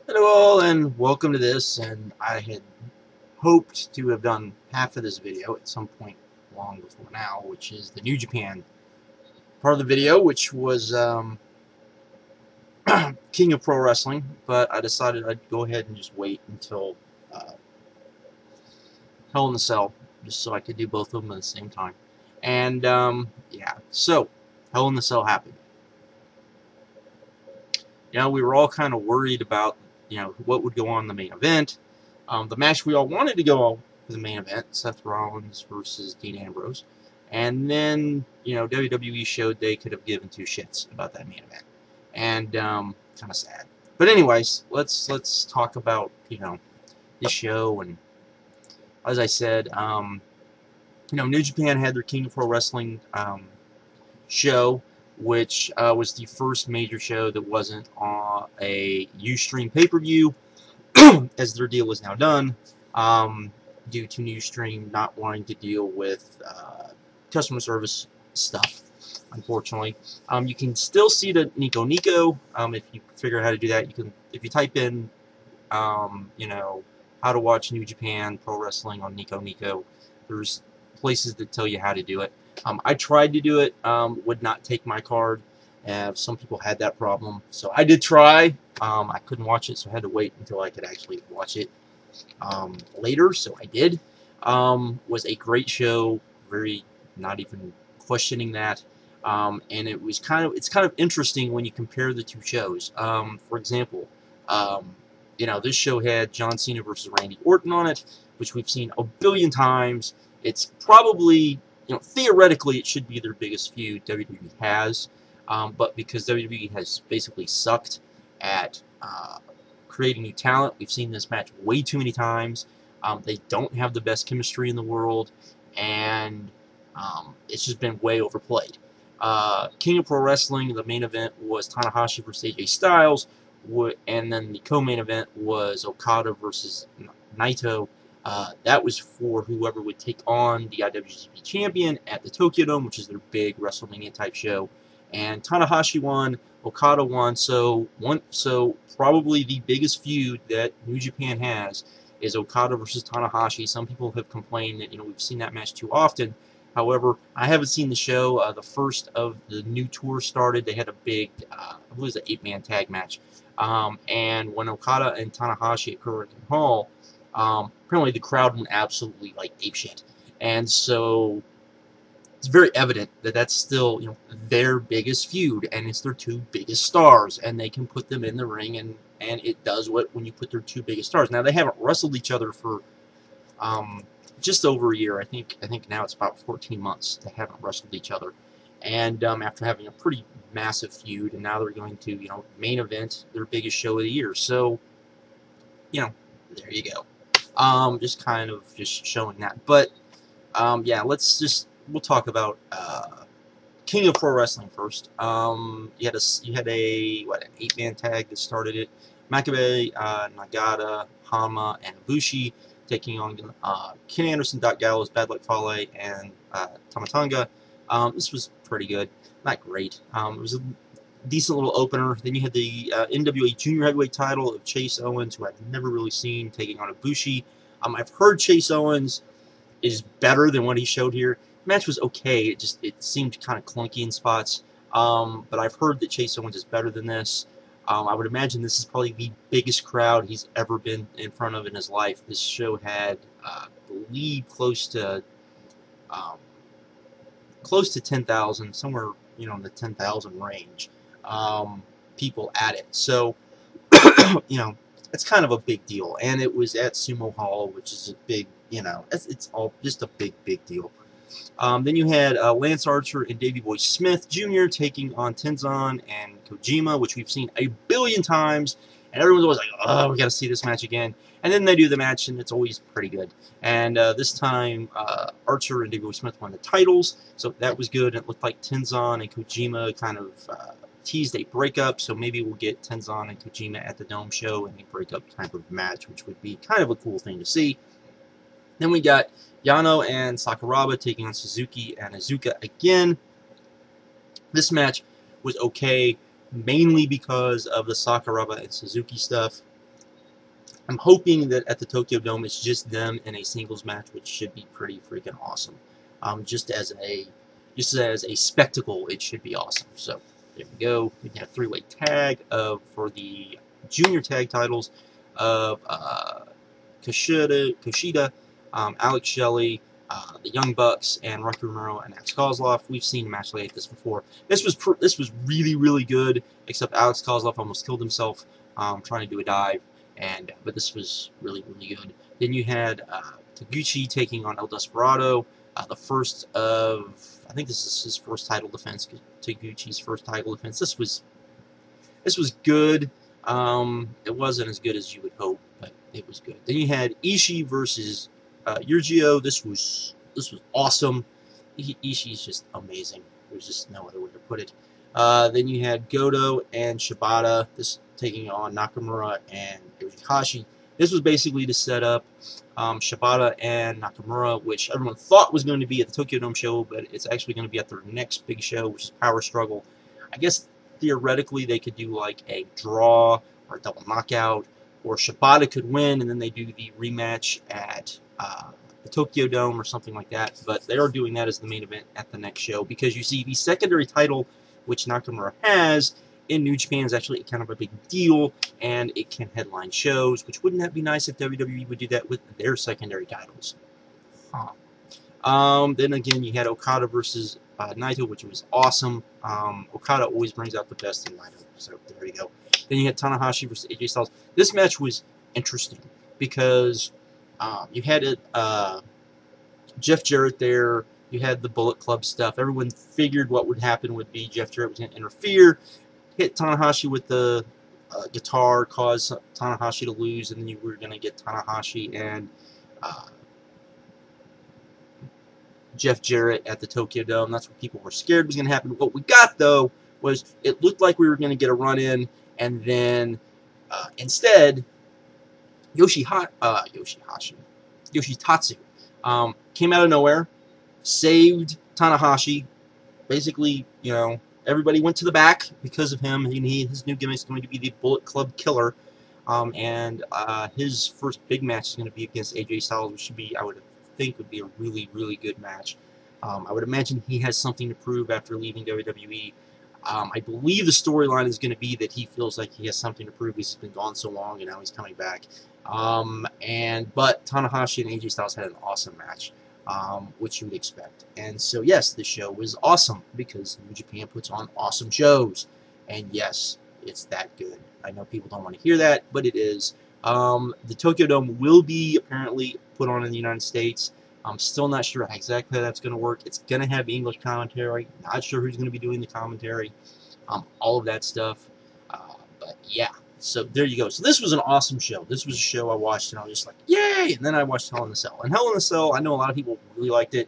Hello all and welcome to this, and I had hoped to have done half of this video at some point long before now, which is the New Japan part of the video, which was King of Pro Wrestling, but I decided I'd go ahead and just wait until Hell in the Cell, just so I could do both of them at the same time. And yeah, so Hell in the Cell happened. We were all kind of worried about what would go on in the main event. The match we all wanted to go for the main event, Seth Rollins versus Dean Ambrose. And then, WWE showed they could have given two shits about that main event. And kind of sad. But anyways, let's talk about, this show. And as I said, New Japan had their King of Pro Wrestling show, which was the first major show that wasn't on a Ustream pay-per-view, as their deal is now done, due to Ustream not wanting to deal with customer service stuff, unfortunately. You can still see the Nico Nico, if you figure out how to do that. You can, if you type in, how to watch New Japan Pro Wrestling on Nico Nico, there's places that tell you how to do it. I tried to do it, would not take my card. Some people had that problem, so I did try. I couldn't watch it, so I had to wait until I could actually watch it later, so I did. Was a great show, very, not even questioning that. And it's kind of interesting when you compare the two shows. For example, this show had John Cena versus Randy Orton on it, which we've seen a billion times. It's probably, theoretically, it should be their biggest feud WWE has, but because WWE has basically sucked at creating new talent, we've seen this match way too many times. They don't have the best chemistry in the world, and it's just been way overplayed. King of Pro Wrestling, the main event was Tanahashi versus AJ Styles, and then the co-main event was Okada versus Naito. That was for whoever would take on the IWGP champion at the Tokyo Dome, which is their big WrestleMania type show. And Tanahashi won, Okada won, so probably the biggest feud that New Japan has is Okada versus Tanahashi. Some people have complained that we've seen that match too often. However, I haven't seen the show. The first of the new tour started. They had a big, I believe it was an 8-man tag match. And when Okada and Tanahashi at Korakuen Hall, apparently the crowd went absolutely like apeshit, and so it's very evident that that's still their biggest feud, and it's their two biggest stars, and they can put them in the ring, and it does what when you put their two biggest stars. Now they haven't wrestled each other for just over a year. I think now it's about 14 months they haven't wrestled each other, and after having a pretty massive feud, and now they're going to main event their biggest show of the year. So there you go. Just kind of showing that. But yeah, we'll talk about King of Pro Wrestling first. You had an 8-man tag that started it. Makabe, Nagata, Honma, and Ibushi taking on Ken Anderson, Gallows, Bad Luck Fale, and Tonga. This was pretty good, not great. It was a decent little opener. Then you had the NWA Junior Heavyweight title of Chase Owens, who I've never really seen, taking on Ibushi. I've heard Chase Owens is better than what he showed here. The match was okay. It seemed kind of clunky in spots. But I've heard that Chase Owens is better than this. I would imagine this is probably the biggest crowd he's ever been in front of in his life. This show had, I believe, close to 10,000, somewhere in the 10,000 range. People at it, so it's kind of a big deal, and it was at Sumo Hall, which is a big, it's all just a big deal. Then you had Lance Archer and Davey Boy Smith Jr. taking on Tenzan and Kojima, which we've seen a billion times, and everyone's always like, oh, we got to see this match again. And then they do the match, and it's always pretty good. And this time, Archer and Davey Boy Smith won the titles, so that was good. It looked like Tenzan and Kojima kind of teased a breakup, so maybe we'll get Tenzan and Kojima at the Dome show in a breakup type of match, which would be kind of a cool thing to see. Then we got Yano and Sakuraba taking on Suzuki and Iizuka again. This match was okay, mainly because of the Sakuraba and Suzuki stuff. I'm hoping that at the Tokyo Dome it's just them in a singles match, which should be pretty freaking awesome. Just as a spectacle, it should be awesome. So there we go. We have a three-way tag for the junior tag titles of Kushida, Alex Shelley, the Young Bucks, and Rocky Romero and Alex Kozlov. We've seen a match like this before. This was really, really good, except Alex Kozlov almost killed himself trying to do a dive, but this was really, really good. Then you had Taguchi taking on El Desperado, the first of, I think this is his first title defense, Taguchi's first title defense. This was good. It wasn't as good as you would hope, but it was good. Then you had Ishii versus Yujiro. This was awesome. Ishii's just amazing. There's just no other way to put it. Then you had Goto and Shibata, this taking on Nakamura and YOSHI-HASHI. This was basically to set up Shibata and Nakamura, which everyone thought was going to be at the Tokyo Dome show, but it's actually going to be at their next big show, which is Power Struggle. I guess theoretically they could do like a draw or a double knockout, or Shibata could win and then they do the rematch at the Tokyo Dome or something like that. But they are doing that as the main event at the next show, because you see the secondary title, which Nakamura has in New Japan, is actually kind of a big deal, and it can headline shows, which wouldn't that be nice if WWE would do that with their secondary titles? Then again, you had Okada versus Naito, which was awesome. Okada always brings out the best in Naito, so there you go. Then you had Tanahashi versus AJ Styles. This match was interesting because you had Jeff Jarrett there. You had the Bullet Club stuff. Everyone figured what would happen would be Jeff Jarrett was going to interfere, hit Tanahashi with the guitar, cause Tanahashi to lose, and then you were going to get Tanahashi and Jeff Jarrett at the Tokyo Dome. That's what people were scared was going to happen. What we got, though, was it looked like we were going to get a run-in, and then instead, Yoshi-Tatsu came out of nowhere, saved Tanahashi. Basically, you know, everybody went to the back because of him. His new gimmick is going to be the Bullet Club Killer, and his first big match is going to be against AJ Styles, which should be, I would think, would be a really, really good match. I would imagine he has something to prove after leaving WWE. I believe the storyline is going to be that he feels like he has something to prove. He's been gone so long, and now he's coming back. But Tanahashi and AJ Styles had an awesome match, which you would expect. And so, yes, the show was awesome because New Japan puts on awesome shows. And yes, it's that good. I know people don't want to hear that, but it is. The Tokyo Dome will be apparently put on in the United States. I'm still not sure exactly how that's going to work. It's going to have English commentary. Not sure who's going to be doing the commentary. All of that stuff. But yeah, so there you go. So this was an awesome show. This was a show I watched and I was just like, yay! And then I watched Hell in a Cell. And Hell in a Cell, I know a lot of people really liked it.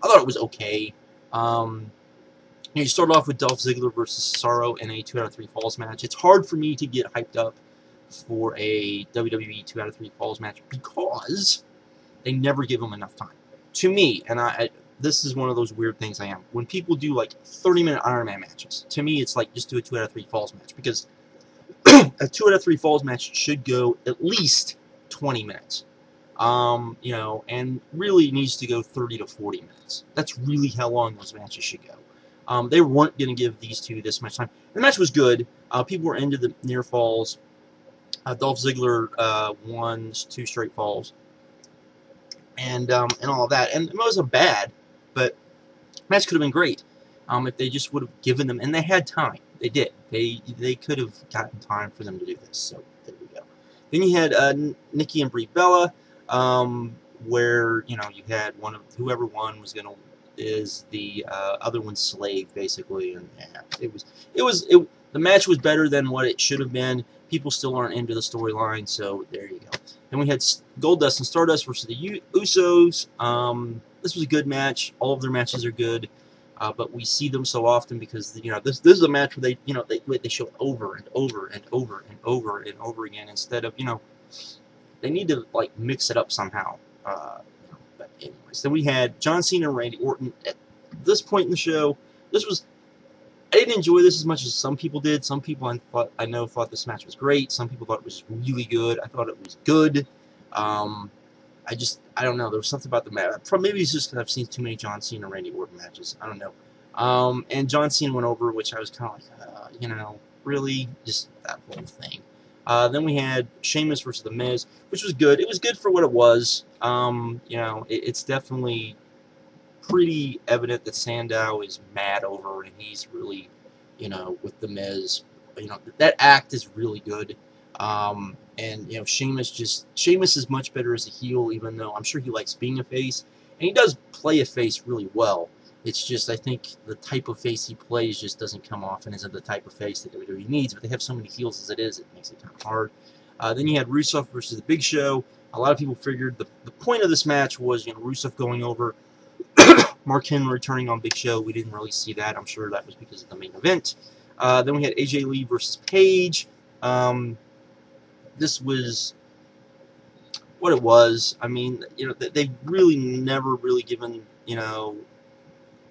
I thought it was okay. You start off with Dolph Ziggler versus Cesaro in a 2 out of 3 falls match. It's hard for me to get hyped up for a WWE 2 out of 3 falls match because they never give them enough time. To me, and this is one of those weird things I am. When people do like 30-minute Iron Man matches, to me it's like just do a 2 out of 3 falls match, because a 2 out of 3 falls match should go at least 20 minutes. You know, and really needs to go 30 to 40 minutes. That's really how long those matches should go. They weren't going to give these two this much time. The match was good. People were into the near falls. Dolph Ziggler won 2 straight falls. And all of that. And it wasn't bad, but the match could have been great if they just would have given them, and they had time. They did. They could have gotten time for them to do this. So there we go. Then you had Nikki and Brie Bella, where you had one of whoever won was is the other one's slave basically, and yeah, the match was better than what it should have been. People still aren't into the storyline, so there you go. Then we had Goldust and Stardust versus the Usos. This was a good match. All of their matches are good, but we see them so often because this is a match where they show it over and over and over and over and over again instead of they need to like mix it up somehow. But anyways, then we had John Cena and Randy Orton. At this point in the show, this was I didn't enjoy this as much as some people did. Some people I know thought this match was great. Some people thought it was really good. I thought it was good. I don't know. There was something about the match. Maybe it's just because I've seen too many John Cena and Randy Orton matches. I don't know. And John Cena went over, which I was kind of like, you know, really? Just that whole thing. Then we had Sheamus versus The Miz, which was good. It was good for what it was. You know, it's definitely pretty evident that Sandow is mad over, and he's really, you know, with The Miz. You know, that act is really good. And, you know, Sheamus is much better as a heel, even though I'm sure he likes being a face. And he does play a face really well. It's just, I think the type of face he plays just doesn't come off and isn't the type of face that WWE needs. But they have so many heels as it is, it makes it kind of hard. Then you had Rusev versus The Big Show. A lot of people figured the point of this match was, you know, Rusev going over, Mark Henry returning on Big Show. We didn't really see that. I'm sure that was because of the main event. Then we had AJ Lee versus Paige. This was what it was. I mean, you know, they've really never really given, you know,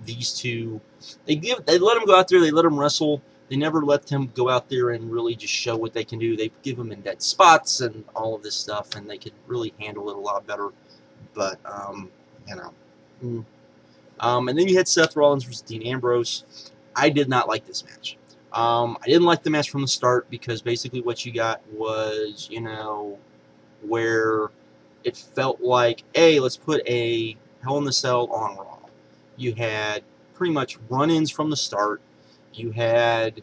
these two. They let them go out there. They let them wrestle. They never let them go out there and really just show what they can do. They give them in dead spots and all of this stuff, and they could really handle it a lot better. But you know. And then you had Seth Rollins versus Dean Ambrose. I did not like this match. I didn't like the match from the start because basically what you got was, you know, where it felt like, hey, let's put a Hell in the Cell on Raw. You had pretty much run-ins from the start. You had,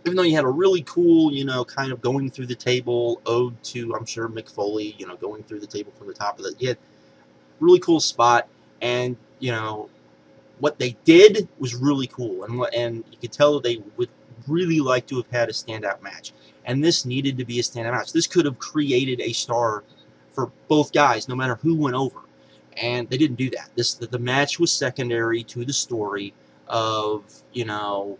even though you had a really cool, you know, kind of going through the table ode to, I'm sure, Mick Foley, you know, going through the table from the top of it. You had a really cool spot, and, you know, what they did was really cool, and you could tell that they would really like to have had a standout match. And this needed to be a standout match. This could have created a star for both guys, no matter who went over. And they didn't do that. The match was secondary to the story of, you know,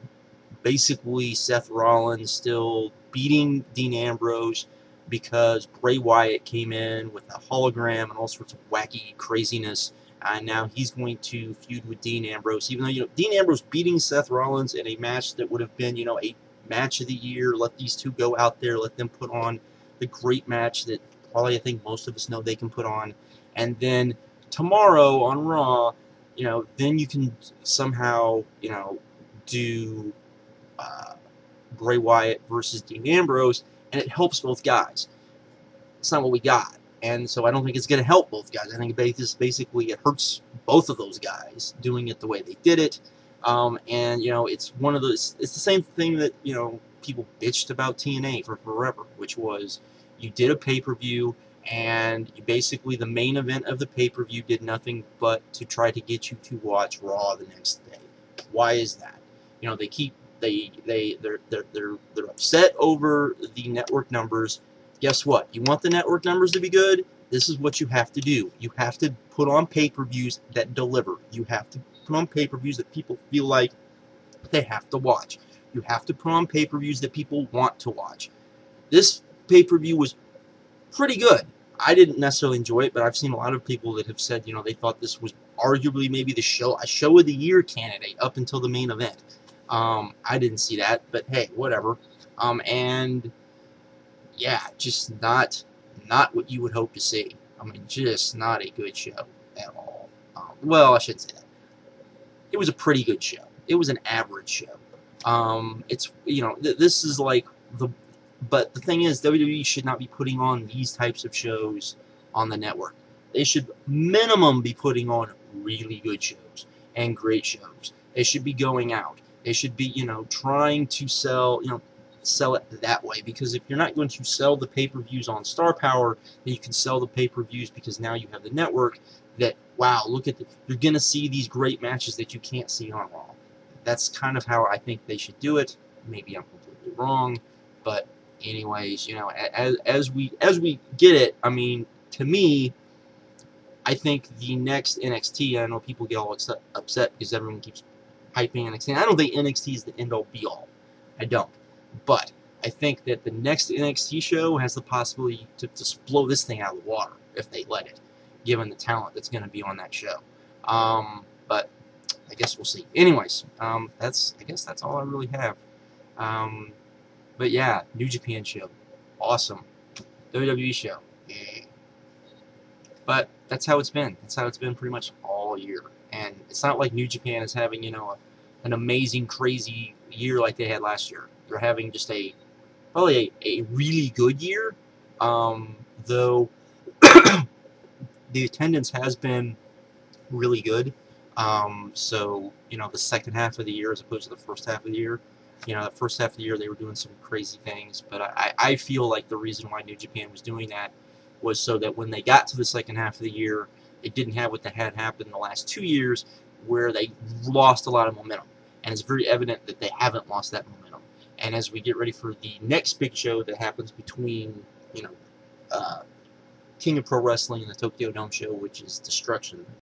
basically Seth Rollins still beating Dean Ambrose because Bray Wyatt came in with a hologram and all sorts of wacky craziness. And now he's going to feud with Dean Ambrose, even though, you know, Dean Ambrose beating Seth Rollins in a match that would have been, you know, a match of the year. Let these two go out there, let them put on the great match that probably I think most of us know they can put on. And then tomorrow on Raw, you know, then you can somehow, you know, do Bray Wyatt versus Dean Ambrose, and it helps both guys. It's not what we got. And so I don't think it's going to help both guys. I think basically it hurts both of those guys doing it the way they did it. And, you know, it's one of those, it's the same thing that, you know, people bitched about TNA for forever, which was you did a pay-per-view and you basically the main event of the pay-per-view did nothing but to try to get you to watch Raw the next day. Why is that? You know, they're upset over the network numbers. Guess what? You want the network numbers to be good? This is what you have to do. You have to put on pay-per-views that deliver. You have to put on pay-per-views that people feel like they have to watch. You have to put on pay-per-views that people want to watch. This pay-per-view was pretty good. I didn't necessarily enjoy it, but I've seen a lot of people that have said, you know, they thought this was arguably maybe a show of the year candidate up until the main event. I didn't see that, but hey, whatever. And yeah, just not what you would hope to see. I mean, just not a good show at all. Well, I shouldn't say that. It was a pretty good show. It was an average show. It's, you know, this is like but the thing is, WWE should not be putting on these types of shows on the network. They should minimum be putting on really good shows and great shows. They should be going out. They should be, you know, trying to sell, you know, sell it that way, because if you're not going to sell the pay-per-views on Star Power, then you can sell the pay-per-views because now you have the network that, wow, look at you're going to see these great matches that you can't see on Raw. That's kind of how I think they should do it. Maybe I'm completely wrong, but anyways, you know, as we get it, I mean, to me, I think the next NXT, I know people get all upset because everyone keeps hyping NXT. I don't think NXT is the end-all be-all. I don't. But I think that the next NXT show has the possibility to blow this thing out of the water if they let it, given the talent that's going to be on that show. But I guess we'll see. Anyways, I guess that's all I really have. But yeah, New Japan show, awesome. WWE show, yeah. But that's how it's been. That's how it's been pretty much all year. And it's not like New Japan is having, you know, an amazing, crazy year like they had last year. They're having just probably a really good year, though the attendance has been really good. So, you know, the second half of the year as opposed to the first half of the year, you know, the first half of the year they were doing some crazy things, but I feel like the reason why New Japan was doing that was so that when they got to the second half of the year, it didn't have what had happened in the last 2 years where they lost a lot of momentum. And it's very evident that they haven't lost that momentum. And as we get ready for the next big show that happens between, you know, King of Pro Wrestling and the Tokyo Dome show, which is Destruction,